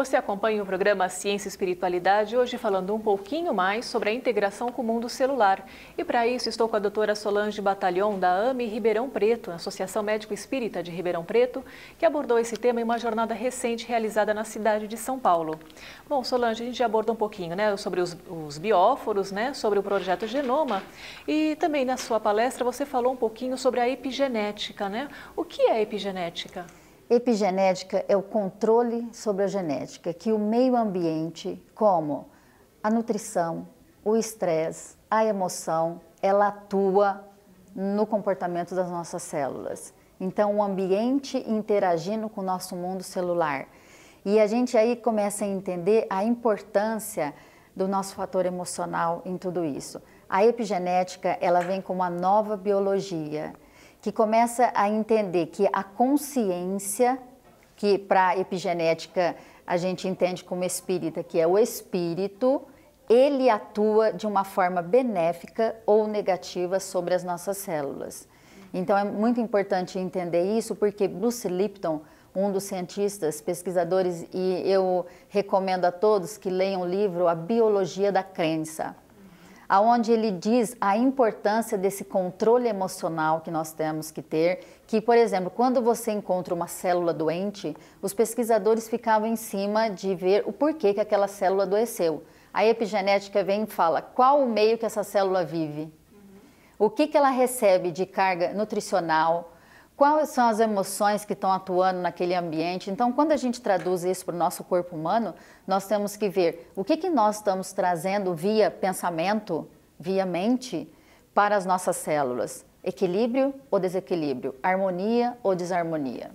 Você acompanha o programa Ciência e Espiritualidade, hoje falando um pouquinho mais sobre a integração com o mundo celular. E para isso estou com a doutora Solange Batalhon, da AME Ribeirão Preto, Associação Médico Espírita de Ribeirão Preto, que abordou esse tema em uma jornada recente realizada na cidade de São Paulo. Bom, Solange, a gente já abordou um pouquinho, né, sobre os bióforos, né, sobre o projeto Genoma, e também na sua palestra você falou um pouquinho sobre a epigenética, né? O que é epigenética? Epigenética é o controle sobre a genética, que o meio ambiente, como a nutrição, o estresse, a emoção, ela atua no comportamento das nossas células. Então, o ambiente interagindo com o nosso mundo celular. E a gente aí começa a entender a importância do nosso fator emocional em tudo isso. A epigenética, ela vem com uma nova biologia, que começa a entender que a consciência, que para a epigenética a gente entende como espírita, que é o espírito, ele atua de uma forma benéfica ou negativa sobre as nossas células. Então é muito importante entender isso, porque Bruce Lipton, um dos cientistas, pesquisadores, e eu recomendo a todos que leiam o livro A Biologia da Crença, aonde ele diz a importância desse controle emocional que nós temos que ter, que, por exemplo, quando você encontra uma célula doente, os pesquisadores ficavam em cima de ver o porquê que aquela célula adoeceu. A epigenética vem e fala qual o meio que essa célula vive, o que ela recebe de carga nutricional, quais são as emoções que estão atuando naquele ambiente. Então, quando a gente traduz isso para o nosso corpo humano, nós temos que ver o que nós estamos trazendo via pensamento, via mente, para as nossas células. Equilíbrio ou desequilíbrio? Harmonia ou desarmonia?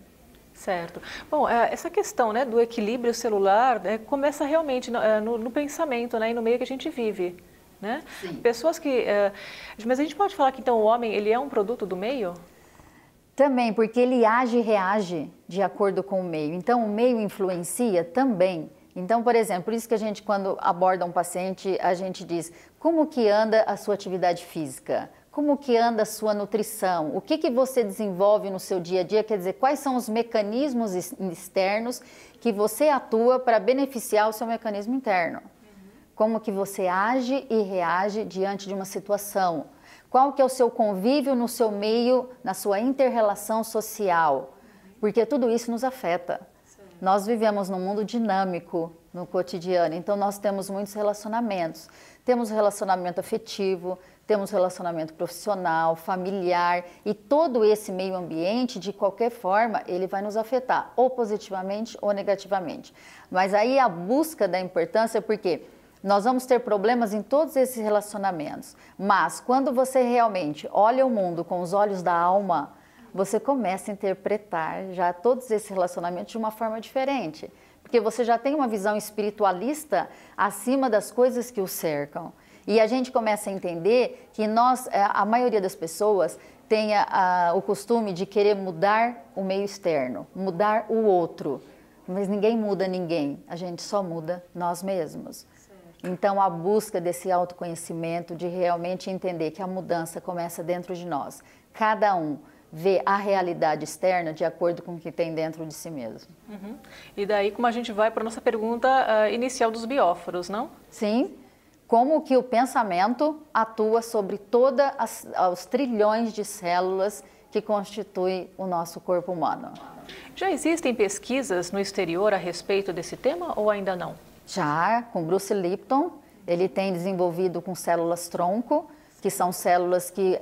Certo. Bom, essa questão, né, do equilíbrio celular começa realmente no pensamento, né, e no meio que a gente vive. Né? Sim. Pessoas que... mas a gente pode falar que então o homem ele é um produto do meio? Também, porque ele age e reage de acordo com o meio. Então, o meio influencia também. Então, por exemplo, por isso que a gente, quando aborda um paciente, a gente diz como que anda a sua atividade física, como que anda a sua nutrição, o que você desenvolve no seu dia a dia, quer dizer, quais são os mecanismos externos que você atua para beneficiar o seu mecanismo interno. Como que você age e reage diante de uma situação. Qual que é o seu convívio no seu meio, na sua inter-relação social? Porque tudo isso nos afeta. Sim. Nós vivemos num mundo dinâmico no cotidiano, então nós temos muitos relacionamentos. Temos relacionamento afetivo, temos relacionamento profissional, familiar, e todo esse meio ambiente, de qualquer forma, ele vai nos afetar, ou positivamente ou negativamente. Mas aí a busca da importância, porque nós vamos ter problemas em todos esses relacionamentos, mas quando você realmente olha o mundo com os olhos da alma, você começa a interpretar já todos esses relacionamentos de uma forma diferente, porque você já tem uma visão espiritualista acima das coisas que o cercam. E a gente começa a entender que a maioria das pessoas tem o costume de querer mudar o meio externo, mudar o outro, mas ninguém muda ninguém, a gente só muda nós mesmos. Então, a busca desse autoconhecimento, de realmente entender que a mudança começa dentro de nós. Cada um vê a realidade externa de acordo com o que tem dentro de si mesmo. Uhum. E daí, como a gente vai para a nossa pergunta inicial dos bióforos, não? Sim. Como que o pensamento atua sobre todos os trilhões de células que constituem o nosso corpo humano. Já existem pesquisas no exterior a respeito desse tema ou ainda não? Já, com Bruce Lipton, ele tem desenvolvido com células-tronco, que são células que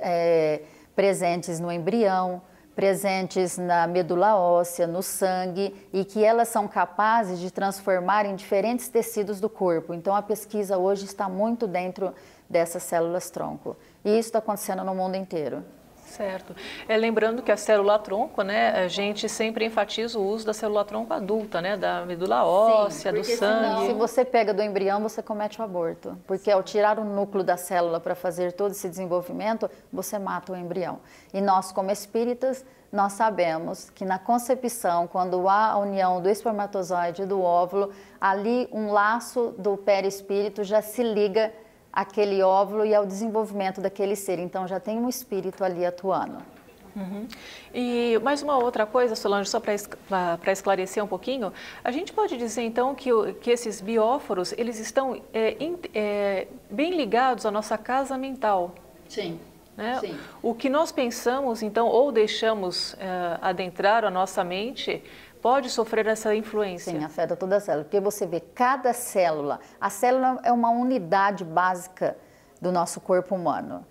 presentes no embrião, presentes na medula óssea, no sangue, e que elas são capazes de transformar em diferentes tecidos do corpo. Então, a pesquisa hoje está muito dentro dessas células-tronco. E isso está acontecendo no mundo inteiro. Certo. Lembrando que a célula-tronco, né, a gente sempre enfatiza o uso da célula-tronco adulta, né, da medula óssea, do sangue. Senão, se você pega do embrião, você comete o aborto, porque ao tirar o núcleo da célula para fazer todo esse desenvolvimento, você mata o embrião. E nós, como espíritas, nós sabemos que na concepção, quando há a união do espermatozoide e do óvulo, ali um laço do perispírito já se liga aquele óvulo e ao desenvolvimento daquele ser. Então já tem um espírito ali atuando. Uhum. E mais uma outra coisa, Solange, só para esclarecer um pouquinho, a gente pode dizer então que esses bióforos, eles estão bem ligados à nossa casa mental. Sim. Né? Sim. O que nós pensamos, então, ou deixamos adentrar a nossa mente, pode sofrer essa influência. Sim, afeta toda a célula, porque você vê cada célula, a célula é uma unidade básica do nosso corpo humano.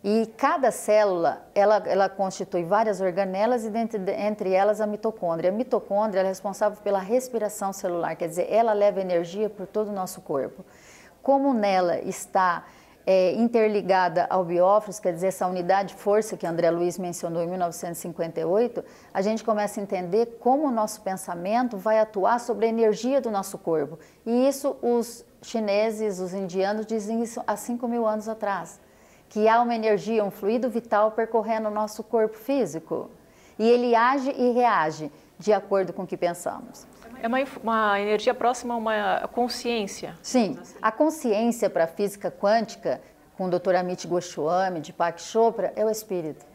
E cada célula, ela constitui várias organelas e entre elas a mitocôndria. A mitocôndria é responsável pela respiração celular, quer dizer, ela leva energia por todo o nosso corpo. Como nela está interligada ao bióforos, quer dizer, essa unidade de força que André Luiz mencionou em 1958, a gente começa a entender como o nosso pensamento vai atuar sobre a energia do nosso corpo. E isso os chineses, os indianos dizem isso há 5.000 anos atrás, que há uma energia, um fluido vital percorrendo o nosso corpo físico. E ele age e reage de acordo com o que pensamos. É uma energia próxima a uma consciência. Sim, a consciência para a física quântica, com o Dr. Amit Goswami, Deepak Chopra, é o espírito.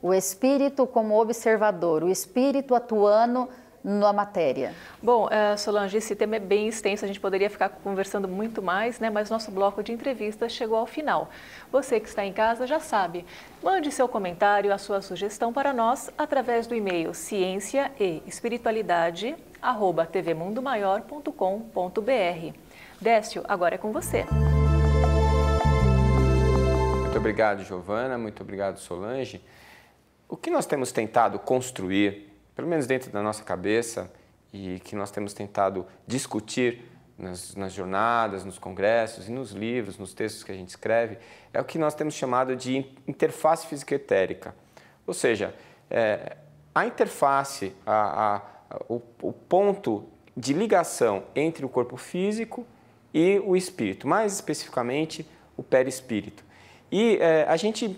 O espírito como observador, o espírito atuando na matéria. Bom, Solange, esse tema é bem extenso, a gente poderia ficar conversando muito mais, né? Mas nosso bloco de entrevistas chegou ao final. Você que está em casa já sabe, mande seu comentário, a sua sugestão para nós através do e-mail cienciaeespiritualidade@tvmundomaior.com.br. Décio, agora é com você. Muito obrigado, Giovana, muito obrigado, Solange. O que nós temos tentado construir, pelo menos dentro da nossa cabeça, e que nós temos tentado discutir nas jornadas, nos congressos e nos livros, nos textos que a gente escreve, é o que nós temos chamado de interface físico-etérica. Ou seja, a interface, o ponto de ligação entre o corpo físico e o espírito, mais especificamente o perispírito. E a gente,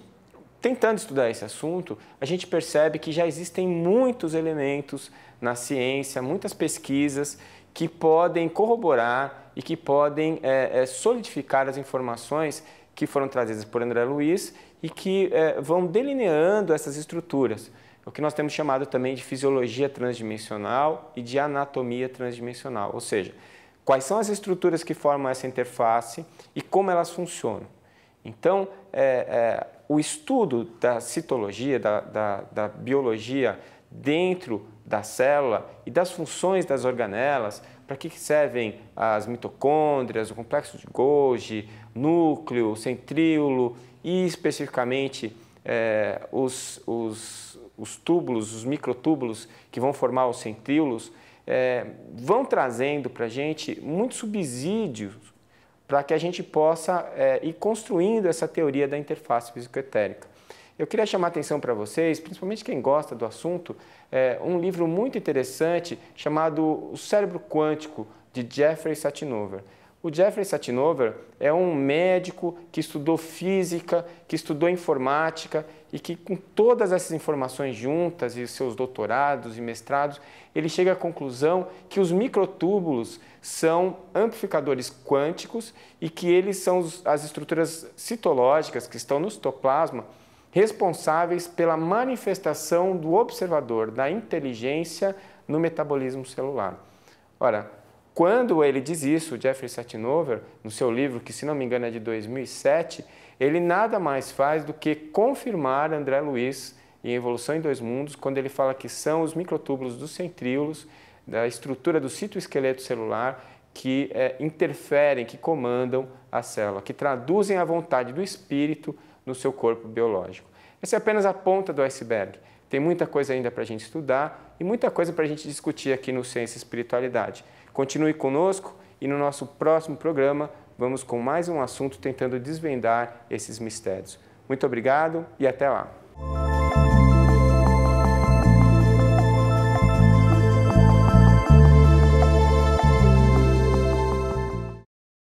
tentando estudar esse assunto, a gente percebe que já existem muitos elementos na ciência, muitas pesquisas que podem corroborar e que podem solidificar as informações que foram trazidas por André Luiz e que vão delineando essas estruturas, o que nós temos chamado também de fisiologia transdimensional e de anatomia transdimensional, ou seja, quais são as estruturas que formam essa interface e como elas funcionam. Então, o estudo da citologia, da biologia dentro da célula e das funções das organelas, para que servem as mitocôndrias, o complexo de Golgi, núcleo, centríolo e especificamente os túbulos, os microtúbulos que vão formar os centríolos, vão trazendo para a gente muitos subsídios para que a gente possa ir construindo essa teoria da interface físico-etérica. Eu queria chamar a atenção para vocês, principalmente quem gosta do assunto, um livro muito interessante chamado O Cérebro Quântico, de Jeffrey Satinover. O Jeffrey Satinover é um médico que estudou física, que estudou informática e que, com todas essas informações juntas e seus doutorados e mestrados, ele chega à conclusão que os microtúbulos são amplificadores quânticos e que eles são as estruturas citológicas que estão no citoplasma responsáveis pela manifestação do observador, da inteligência no metabolismo celular. Ora, quando ele diz isso, Jeffrey Satinover, no seu livro, que se não me engano é de 2007, ele nada mais faz do que confirmar André Luiz em Evolução em Dois Mundos, quando ele fala que são os microtúbulos dos centríolos, da estrutura do citoesqueleto celular, que interferem, que comandam a célula, que traduzem a vontade do espírito no seu corpo biológico. Essa é apenas a ponta do iceberg. Tem muita coisa ainda para a gente estudar e muita coisa para a gente discutir aqui no Ciência e Espiritualidade. Continue conosco e no nosso próximo programa vamos com mais um assunto tentando desvendar esses mistérios. Muito obrigado e até lá!